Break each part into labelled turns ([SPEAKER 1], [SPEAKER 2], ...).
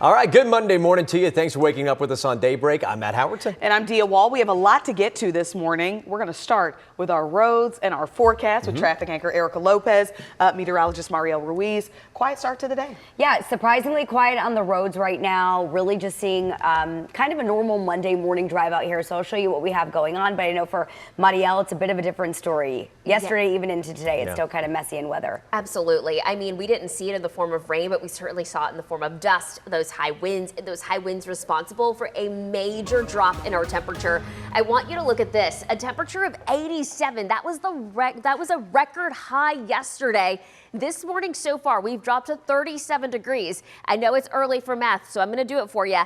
[SPEAKER 1] All right, good Monday morning to you. Thanks for waking up with us on Daybreak. I'm Matt Howardson.
[SPEAKER 2] And I'm Dia Wall. We have a lot to get to this morning. We're going to start with our roads and our forecast with traffic anchor Erica Lopez, meteorologist Marielle Ruiz. Quiet start to the day.
[SPEAKER 3] Yeah, surprisingly quiet on the roads right now. Really just seeing kind of a normal Monday morning drive out here. So I'll show you what we have going on. But I know for Marielle, it's a bit of a different story. Yesterday, even into today, it's still kind of messy in weather.
[SPEAKER 4] Absolutely. I mean, we didn't see it in the form of rain, but we certainly saw it in the form of dust, those high winds responsible for a major drop in our temperature. I want you to look at this, a temperature of 87. That was a record high yesterday. This morning so far, we've dropped to 37 degrees. I know it's early for math, so I'm going to do it for you.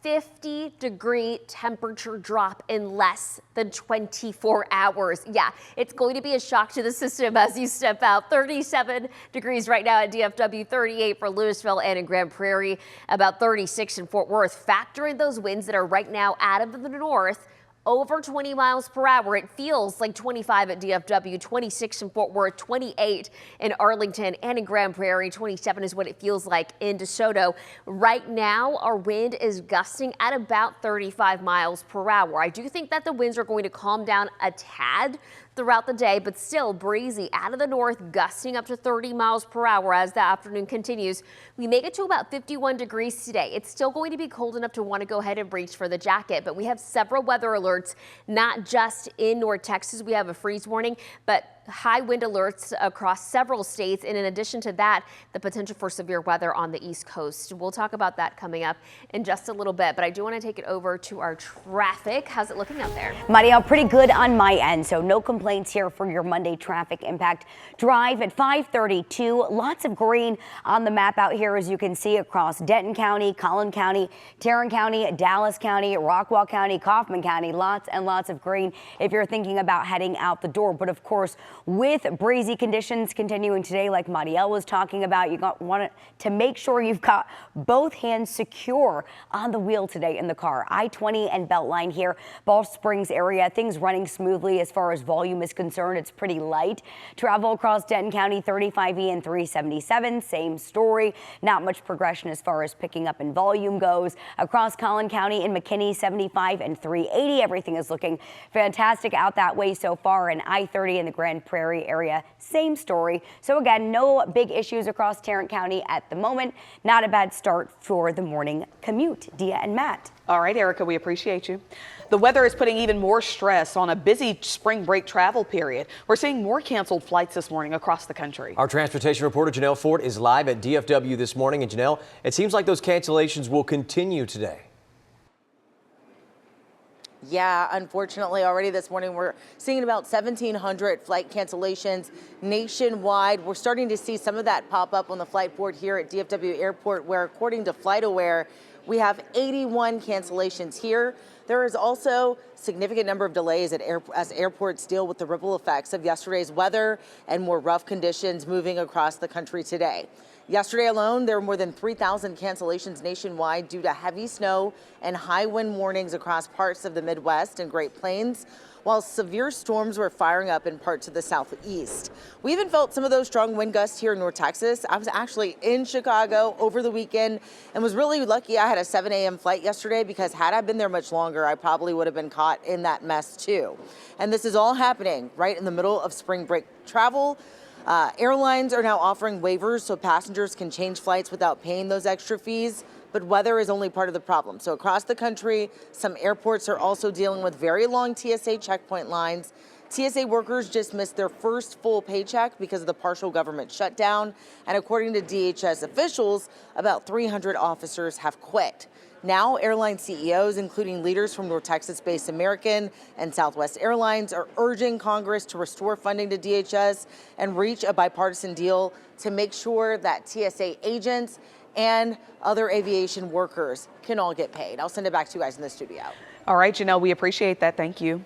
[SPEAKER 4] 50-degree temperature drop in less than 24 hours. Yeah, it's going to be a shock to the system as you step out. 37 degrees right now at DFW, 38 for Louisville and in Grand Prairie, about 36 in Fort Worth. Factor in those winds that are right now out of the north, over 20 miles per hour. It feels like 25 at DFW, 26 in Fort Worth, 28 in Arlington and in Grand Prairie. 27 is what it feels like in DeSoto. Right now, our wind is gusting at about 35 miles per hour. I do think that the winds are going to calm down a tad throughout the day, but still breezy out of the north, gusting up to 30 miles per hour as the afternoon continues. We make it to about 51 degrees today. It's still going to be cold enough to want to go ahead and reach for the jacket, but we have several weather alerts, not just in North Texas. We have a freeze warning, but high wind alerts across several states. And in addition to that, the potential for severe weather on the East Coast. We'll talk about that coming up in just a little bit, but I do want to take it over to our traffic. How's it looking out there?
[SPEAKER 3] Marielle, pretty good on my end, so no complaints here for your Monday traffic impact. Drive at 5:32. Lots of green on the map out here, as you can see, across Denton County, Collin County, Tarrant County, Dallas County, Rockwall County, Kaufman County. Lots and lots of green if you're thinking about heading out the door. But of course, with breezy conditions continuing today, like Marielle was talking about, you want to make sure you've got both hands secure on the wheel today in the car. I-20 and Beltline here, Balch Springs area, things running smoothly as far as volume is concerned. It's pretty light. Travel across Denton County, 35E and 377, same story. Not much progression as far as picking up in volume goes. Across Collin County and McKinney, 75 and 380, everything is looking fantastic out that way so far. And I-30 in the Grand Prairie area, same story. So again, no big issues across Tarrant County at the moment. Not a bad start for the morning commute. Dia and Matt.
[SPEAKER 2] All right, Erica, we appreciate you. The weather is putting even more stress on a busy spring break travel period. We're seeing more canceled flights this morning across the country.
[SPEAKER 1] Our transportation reporter Janelle Ford is live at DFW this morning. And Janelle, it seems like those cancellations will continue today.
[SPEAKER 5] Yeah, unfortunately, already this morning we're seeing about 1,700 flight cancellations nationwide. We're starting to see some of that pop up on the flight board here at DFW Airport, where according to FlightAware, we have 81 cancellations here. There is also a significant number of delays as airports deal with the ripple effects of yesterday's weather and more rough conditions moving across the country today. Yesterday alone, there were more than 3,000 cancellations nationwide due to heavy snow and high wind warnings across parts of the Midwest and Great Plains, while severe storms were firing up in parts of the southeast. We even felt some of those strong wind gusts here in North Texas. I was actually in Chicago over the weekend and was really lucky I had a 7 a.m. flight yesterday, because had I been there much longer, I probably would have been caught in that mess too. And this is all happening right in the middle of spring break travel. Airlines are now offering waivers so passengers can change flights without paying those extra fees, but weather is only part of the problem. So across the country, some airports are also dealing with very long TSA checkpoint lines. TSA workers just missed their first full paycheck because of the partial government shutdown. And according to DHS officials, about 300 officers have quit. Now, airline CEOs, including leaders from North Texas-based American and Southwest Airlines, are urging Congress to restore funding to DHS and reach a bipartisan deal to make sure that TSA agents and other aviation workers can all get paid. I'll send it back to you guys in the studio.
[SPEAKER 2] All right, Janelle, we appreciate that. Thank you.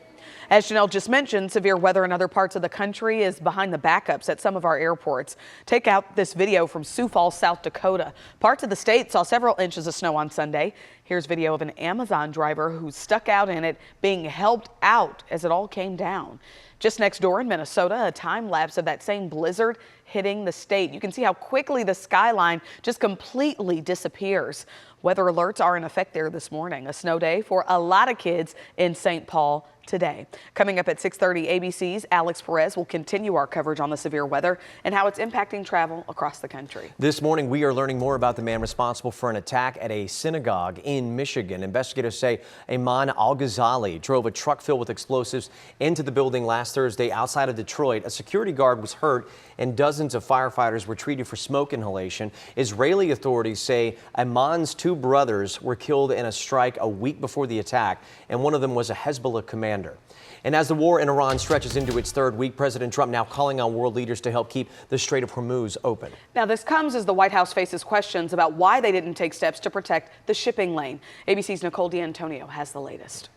[SPEAKER 2] As Janelle just mentioned, severe weather in other parts of the country is behind the backups at some of our airports. Take out this video from Sioux Falls, South Dakota. Parts of the state saw several inches of snow on Sunday. Here's video of an Amazon driver who stuck out in it being helped out as it all came down. Just next door in Minnesota, a time lapse of that same blizzard hitting the state. You can see how quickly the skyline just completely disappears. Weather alerts are in effect there this morning. A snow day for a lot of kids in St. Paul today. Coming up at 6:30, ABC's Alex Perez will continue our coverage on the severe weather and how it's impacting travel across the country.
[SPEAKER 1] This morning, we are learning more about the man responsible for an attack at a synagogue in Michigan. Investigators say Ayman al-Ghazali drove a truck filled with explosives into the building last Thursday outside of Detroit. A security guard was hurt and dozens of firefighters were treated for smoke inhalation. Israeli authorities say Ayman's two brothers were killed in a strike a week before the attack, and one of them was a Hezbollah commander. And as the war in Iran stretches into its third week, President Trump now calling on world leaders to help keep the Strait of Hormuz open.
[SPEAKER 2] Now, this comes as the White House faces questions about why they didn't take steps to protect the shipping lane. ABC's Nicole D'Antonio has the latest.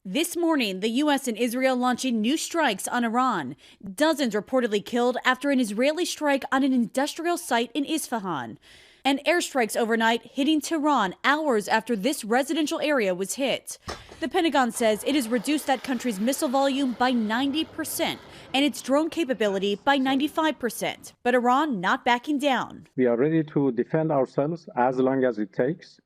[SPEAKER 6] This morning, the U.S. and Israel launching new strikes on Iran. Dozens reportedly killed after an Israeli strike on an industrial site in Isfahan. And airstrikes overnight hitting Tehran hours after this residential area was hit. The Pentagon says it has reduced that country's missile volume by 90% and its drone capability by 95%. But Iran not backing down.
[SPEAKER 7] We are ready to defend ourselves as long as it takes.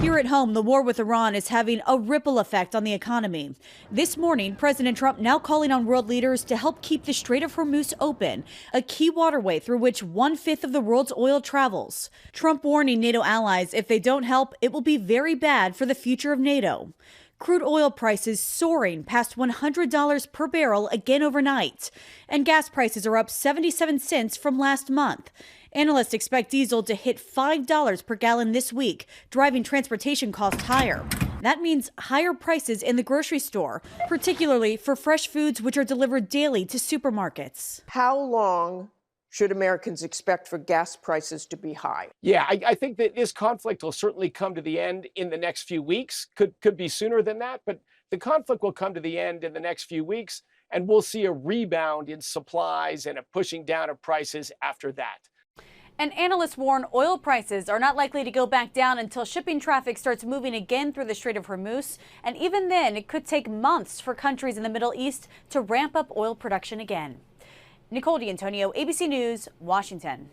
[SPEAKER 6] Here at home, the war with Iran is having a ripple effect on the economy. This morning, President Trump now calling on world leaders to help keep the Strait of Hormuz open, a key waterway through which 1/5 of the world's oil travels. Trump warning NATO allies if they don't help, it will be very bad for the future of NATO. Crude oil prices soaring past $100 per barrel again overnight. And gas prices are up 77 cents from last month. Analysts expect diesel to hit $5 per gallon this week, driving transportation costs higher. That means higher prices in the grocery store, particularly for fresh foods which are delivered daily to supermarkets.
[SPEAKER 8] How long should Americans expect for gas prices to be high?
[SPEAKER 9] Yeah, I think that this conflict will certainly come to the end in the next few weeks. Could be sooner than that, but the conflict will come to the end in the next few weeks, and we'll see a rebound in supplies and a pushing down of prices after that.
[SPEAKER 6] And analysts warn oil prices are not likely to go back down until shipping traffic starts moving again through the Strait of Hormuz. And even then, it could take months for countries in the Middle East to ramp up oil production again. Nicole D'Antonio, ABC News, Washington.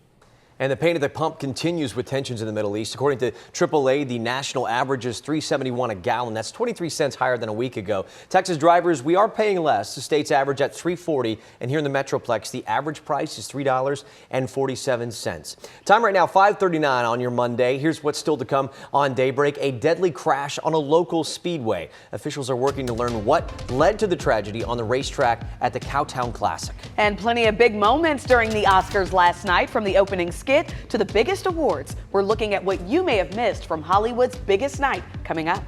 [SPEAKER 1] And the pain at the pump continues with tensions in the Middle East. According to AAA, the national average is $3.71 a gallon. That's 23 cents higher than a week ago. Texas drivers, we are paying less. The state's average at $3.40. And here in the Metroplex, the average price is $3.47. Time right now, 5:39 on your Monday. Here's what's still to come on Daybreak. A deadly crash on a local speedway. Officials are working to learn what led to the tragedy on the racetrack at the Cowtown Classic.
[SPEAKER 2] And plenty of big moments during the Oscars last night, from the opening skit to the biggest awards. We're looking at what you may have missed from Hollywood's biggest night coming up.